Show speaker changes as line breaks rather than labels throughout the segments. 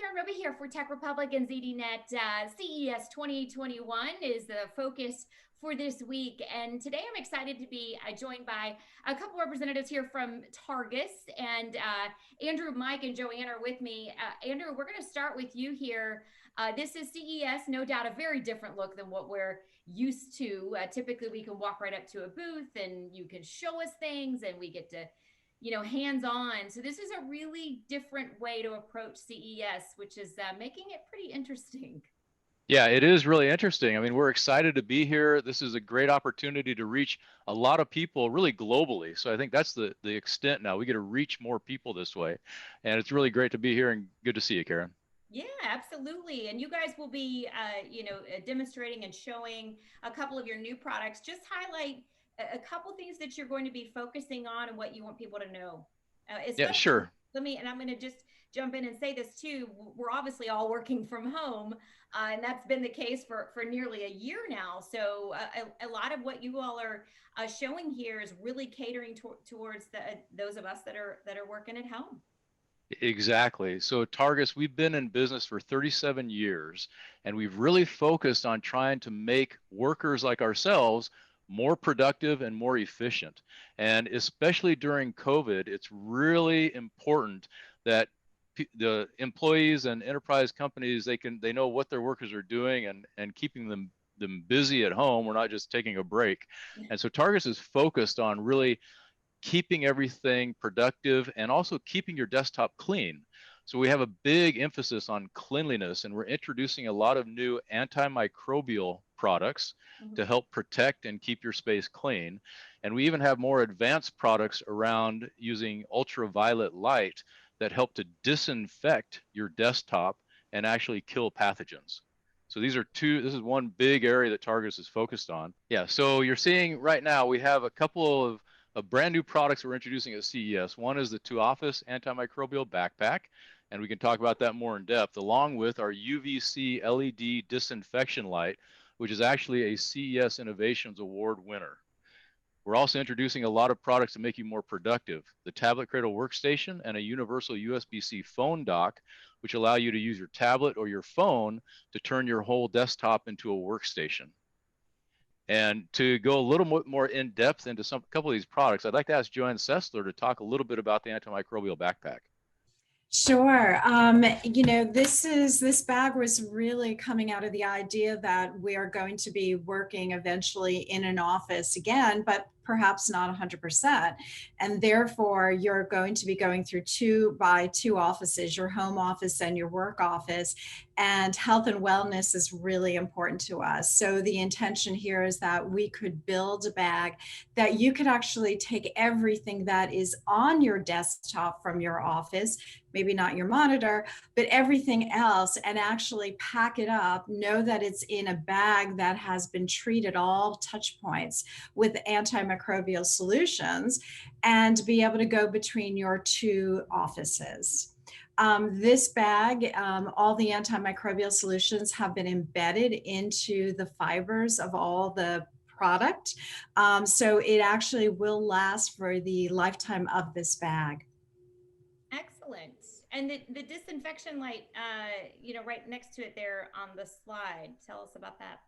Karen Roby here for Tech Republic and ZDNet. CES 2021 is the focus for this week. And today I'm excited to be joined by a couple representatives here from Targus. And Andrew, Mike, and Joanne are with me. Andrew, we're going to start with you here. This is CES, no doubt a very different look than what we're used to. Typically, we can walk right up to a booth and you can show us things and we get to hands-on. So this is a really different way to approach CES, which is making it pretty interesting.
Yeah, it is really interesting. I mean, we're excited to be here. This is a great opportunity to reach a lot of people really globally. So I think that's the extent now. We get to reach more people this way. And it's really great to be here and good to see you, Karen.
Yeah, absolutely. And you guys will be, demonstrating and showing a couple of your new products. Just highlight a couple things that you're going to be focusing on and what you want people to know.
Yeah,
Especially,
sure.
and I'm going to just jump in and say this too. We're obviously all working from home, and that's been the case for nearly a year now. So a lot of what you all are showing here is really catering towards those of us that are working at home.
Exactly. So Targus, we've been in business for 37 years, and we've really focused on trying to make workers like ourselves more productive and more efficient. And especially during COVID, it's really important that the employees and enterprise companies, they know what their workers are doing and keeping them busy at home. We're not just taking a break. And so Targus is focused on really keeping everything productive and also keeping your desktop clean. So we have a big emphasis on cleanliness, and we're introducing a lot of new antimicrobial products to help protect and keep your space clean. And we even have more advanced products around using ultraviolet light that help to disinfect your desktop and actually kill pathogens. So this is one big area that Targus is focused on. Yeah, so you're seeing right now we have a couple of brand new products we're introducing at CES. One is the To Office antimicrobial backpack, and we can talk about that more in depth, along with our UVC LED disinfection light, which is actually a CES Innovations Award winner. We're also introducing a lot of products to make you more productive. The tablet cradle workstation and a universal USB-C phone dock, which allow you to use your tablet or your phone to turn your whole desktop into a workstation. And to go a little more in depth into a couple of these products, I'd like to ask Joanne Sessler to talk a little bit about the antimicrobial backpack.
Sure. This bag was really coming out of the idea that we are going to be working eventually in an office again, but perhaps not 100%. And therefore, you're going to be going through 2 offices, your home office and your work office. And health and wellness is really important to us. So the intention here is that we could build a bag that you could actually take everything that is on your desktop from your office, maybe not your monitor, but everything else, and actually pack it up, know that it's in a bag that has been treated all touch points with antimicrobial solutions, and be able to go between your 2 offices. This bag, all the antimicrobial solutions have been embedded into the fibers of all the product. So it actually will last for the lifetime of this bag.
Excellent. And the disinfection light, right next to it there on the slide. Tell us about that.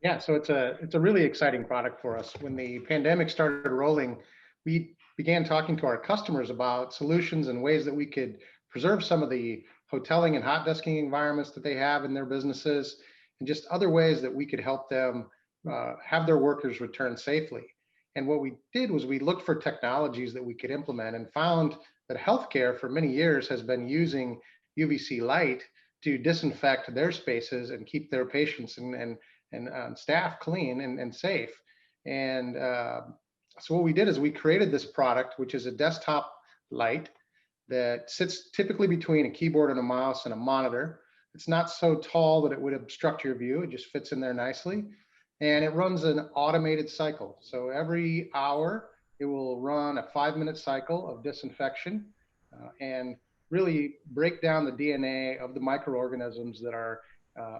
Yeah, so it's a really exciting product for us. When the pandemic started rolling, we began talking to our customers about solutions and ways that we could preserve some of the hoteling and hot desking environments that they have in their businesses, and just other ways that we could help them have their workers return safely. And what we did was we looked for technologies that we could implement and found that healthcare for many years has been using UVC light to disinfect their spaces and keep their patients and staff clean and safe. And so what we did is we created this product, which is a desktop light that sits typically between a keyboard and a mouse and a monitor. It's not so tall that it would obstruct your view. It just fits in there nicely. And it runs an automated cycle. So every hour, it will run a 5-minute cycle of disinfection and really break down the DNA of the microorganisms that are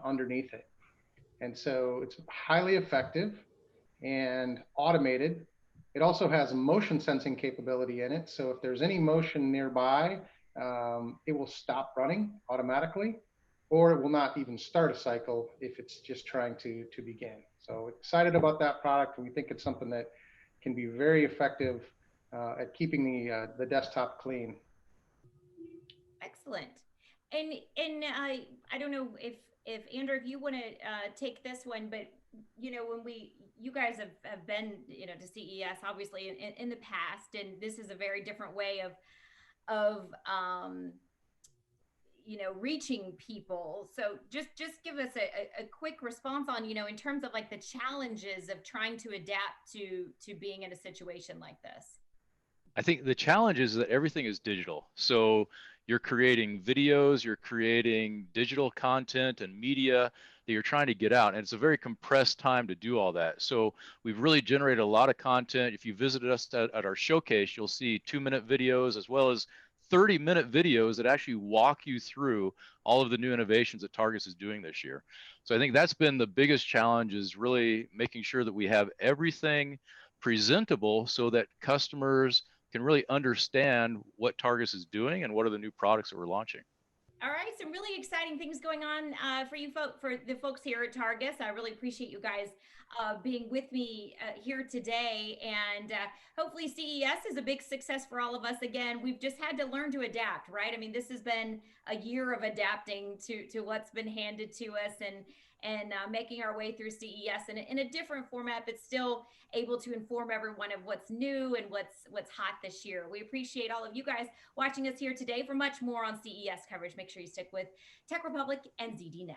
underneath it. And so it's highly effective and automated. It also has motion sensing capability in it. So if there's any motion nearby, it will stop running automatically, or it will not even start a cycle if it's just trying to begin. So excited about that product, and we think it's something that can be very effective at keeping the desktop clean.
Excellent. And I don't know if Andrew, if you want to take this one, but when you guys have been to CES obviously in the past, and this is a very different way of reaching people. So just give us a quick response on in terms of like the challenges of trying to adapt to being in a situation like this.
I think the challenge is that everything is digital. So you're creating videos, you're creating digital content and media that you're trying to get out. And it's a very compressed time to do all that. So we've really generated a lot of content. If you visited us at our showcase, you'll see 2-minute videos as well as 30-minute videos that actually walk you through all of the new innovations that Targus is doing this year. So I think that's been the biggest challenge, is really making sure that we have everything presentable so that customers can really understand what Targus is doing and what are the new products that we're launching.
All right, some really exciting things going on for the folks here at Targus. I really appreciate you guys being with me here today, and hopefully CES is a big success for all of us. Again, we've just had to learn to adapt, right? I mean, this has been a year of adapting to what's been handed to us, and making our way through CES in a different format, but still able to inform everyone of what's new and what's hot this year. We appreciate all of you guys watching us here today. For much more on CES coverage, make sure you stick with Tech Republic and ZDNet.